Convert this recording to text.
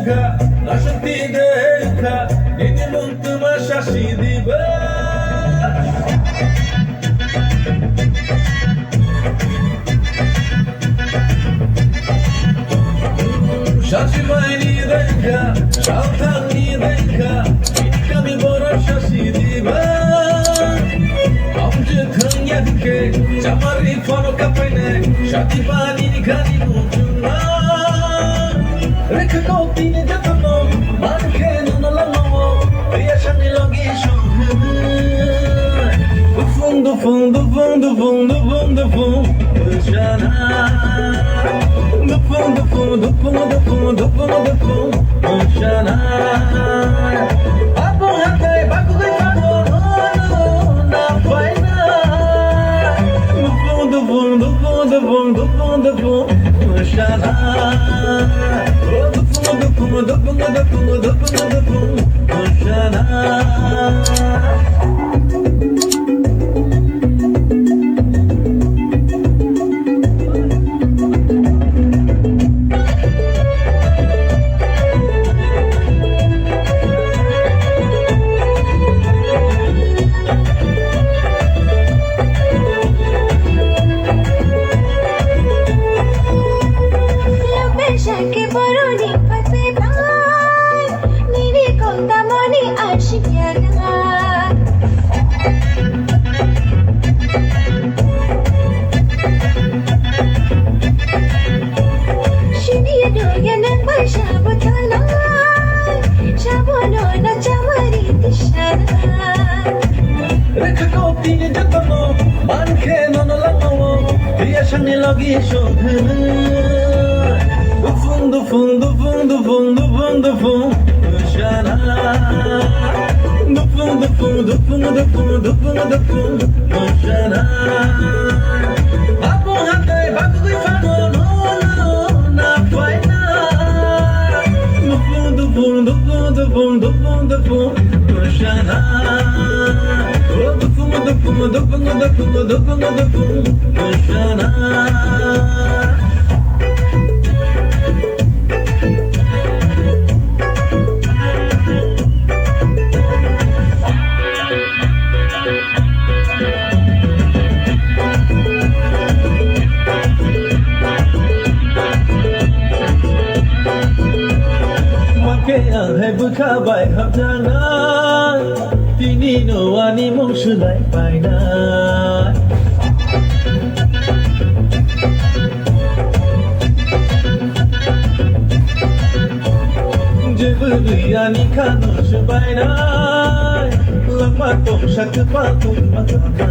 দেখা আসন্তি দেখা নিনি মন তোমার শাসি দিবে শাসি বাইনি দেখা সাবধানি দেখা আমি বড় শাসি দিবে আমজে খাইয়াকে চামারি ফলো কাপেনে শাদি বানি ঘানি মুজুনা রেখে কপিনে যতনো মানকে নুনলানো রিয়াশানি লগি শুনে fundo fundo fundo fundo fundo fundo jana do fundo fundo fundo fundo fundo fundo jana apo hatai baku de fano na faina do fundo fundo fundo fundo fundo fundo jana do fundo fundo fundo fundo fundo fundo jana Shake boroni pase bhai niri konda moni ashikyana shiniye doyana bashabutana shabono na chamari tishana rekha kopine jatano manke nonolano riyashani logi shodhana fundo fundo fundo fundo fundo fundo jana do fundo fundo fundo fundo fundo fundo jana apo hatai baku de fano no na faina do fundo fundo fundo fundo fundo fundo jana do fundo fundo fundo fundo fundo fundo jana Kaya hai buka bai habdana tini no ani mong sulai bai na jebuli ani kano sulai na lama tong sak pa tung matana